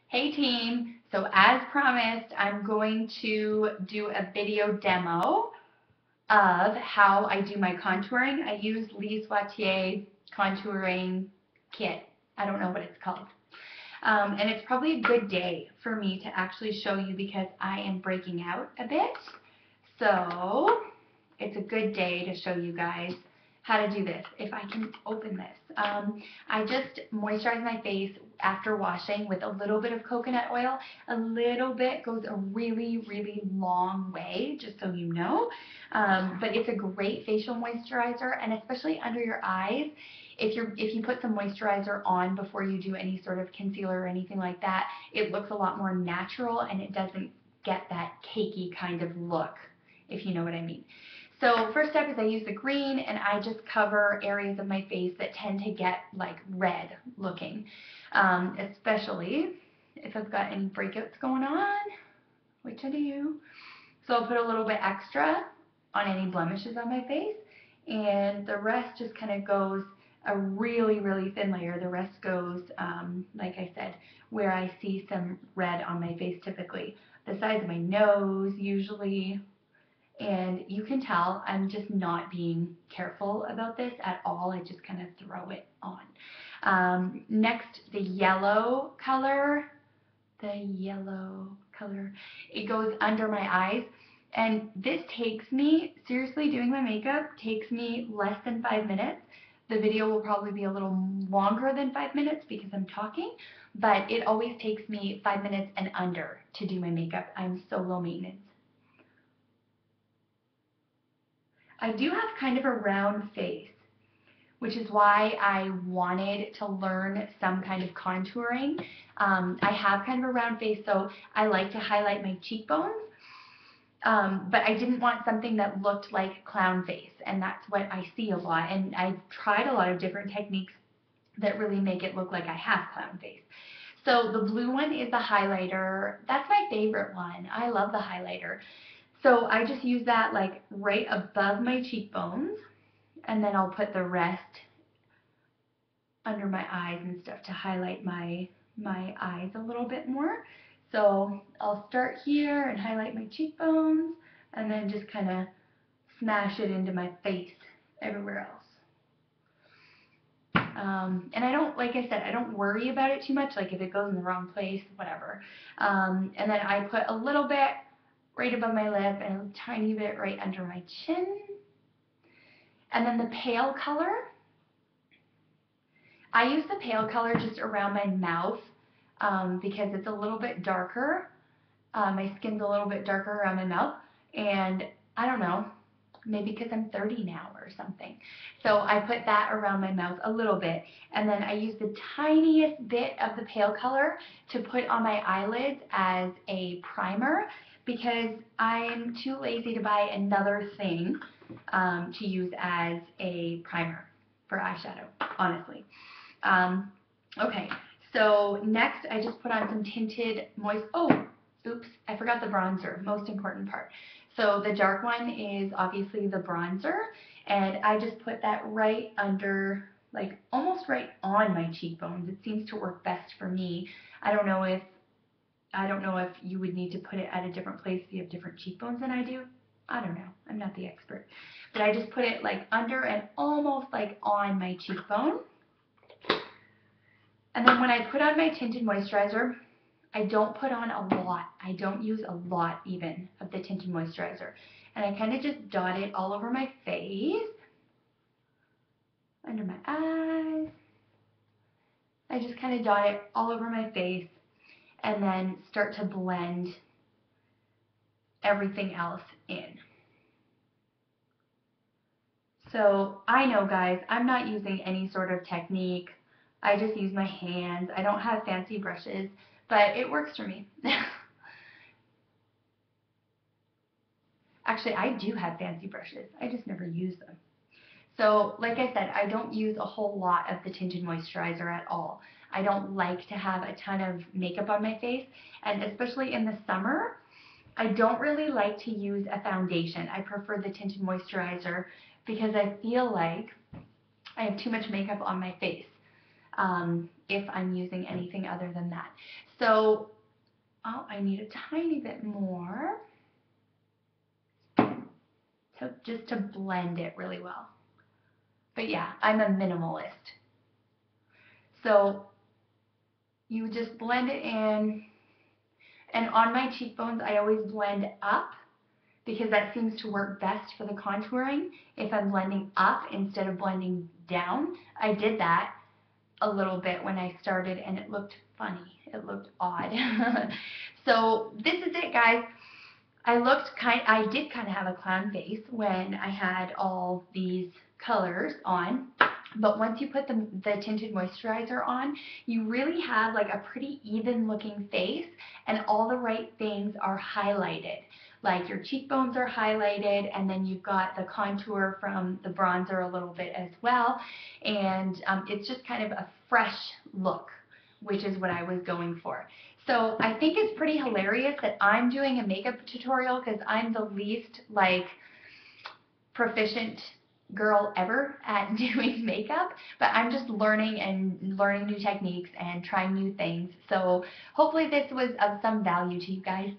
Hey team, so as promised, I'm going to do a video demo of how I do my contouring. I use Lee Swatier contouring kit. I don't know what it's called. And it's probably a good day for me to actually show you because I am breaking out a bit. So it's a good day to show you guys how to do this. If I can open this. I just moisturize my face after washing with a little bit of coconut oil. A little bit goes a really, really long way, just so you know. But it's a great facial moisturizer, and especially under your eyes. If you put some moisturizer on before you do any sort of concealer or anything like that, it looks a lot more natural and it doesn't get that cakey kind of look, if you know what I mean. So first step is I use the green and I just cover areas of my face that tend to get like red looking, especially if I've got any breakouts going on, which I do. So I'll put a little bit extra on any blemishes on my face, and the rest just kind of goes a really, really thin layer. The rest goes, like I said, where I see some red on my face typically. The sides of my nose usually, and you can tell I'm just not being careful about this at all. I just kind of throw it on. Next, the yellow color. It goes under my eyes. And this takes me, seriously, doing my makeup takes me less than 5 minutes. The video will probably be a little longer than 5 minutes because I'm talking, but it always takes me 5 minutes and under to do my makeup. I'm so low maintenance. I do have kind of a round face, which is why I wanted to learn some kind of contouring. I have kind of a round face, so I like to highlight my cheekbones, but I didn't want something that looked like clown face, and that's what I see a lot, and I've tried a lot of different techniques that really make it look like I have clown face. So the blue one is the highlighter. That's my favorite one. I love the highlighter. So I just use that like right above my cheekbones, and then I'll put the rest under my eyes and stuff to highlight my eyes a little bit more. So I'll start here and highlight my cheekbones, and then just kind of smash it into my face everywhere else. And I don't, like I said, I don't worry about it too much, like if it goes in the wrong place, whatever. And then I put a little bit right above my lip and a tiny bit right under my chin. And then the pale color, I use the pale color just around my mouth because it's a little bit darker. My skin's a little bit darker around my mouth, and I don't know, maybe because I'm 30 now or something. So I put that around my mouth a little bit, and then I use the tiniest bit of the pale color to put on my eyelids as a primer because I'm too lazy to buy another thing to use as a primer for eyeshadow, honestly. Okay, so next I just put on some tinted oops, I forgot the bronzer, most important part. So the dark one is obviously the bronzer, and I just put that right under, like almost right on my cheekbones. It seems to work best for me. I don't know if you would need to put it at a different place if you have different cheekbones than I do. I don't know. I'm not the expert. But I just put it like under and almost like on my cheekbone. And then when I put on my tinted moisturizer, I don't put on a lot. I don't use a lot even of the tinted moisturizer. And I kind of just dot it all over my face, under my eyes. I just kind of dot it all over my face and then start to blend everything else in. So I know, guys, I'm not using any sort of technique. I just use my hands. I don't have fancy brushes, but it works for me. Actually, I do have fancy brushes. I just never use them. So, like I said, I don't use a whole lot of the tinted moisturizer at all. I don't like to have a ton of makeup on my face, and especially in the summer, I don't really like to use a foundation. I prefer the tinted moisturizer because I feel like I have too much makeup on my face. if I'm using anything other than that. So, oh, I need a tiny bit more. So just to blend it really well. But yeah, I'm a minimalist. So you just blend it in. And on my cheekbones, I always blend up because that seems to work best for the contouring. If I'm blending up instead of blending down, I did that a little bit when I started and it looked funny. It looked odd. So this is it, guys. I did kind of have a clown face when I had all these colors on. But once you put the tinted moisturizer on, you really have like a pretty even looking face and all the right things are highlighted. Like your cheekbones are highlighted and then you've got the contour from the bronzer a little bit as well. And it's just kind of a fresh look, which is what I was going for. So I think it's pretty hilarious that I'm doing a makeup tutorial because I'm the least like proficient girl ever at doing makeup, but I'm just learning and learning new techniques and trying new things. So hopefully this was of some value to you guys.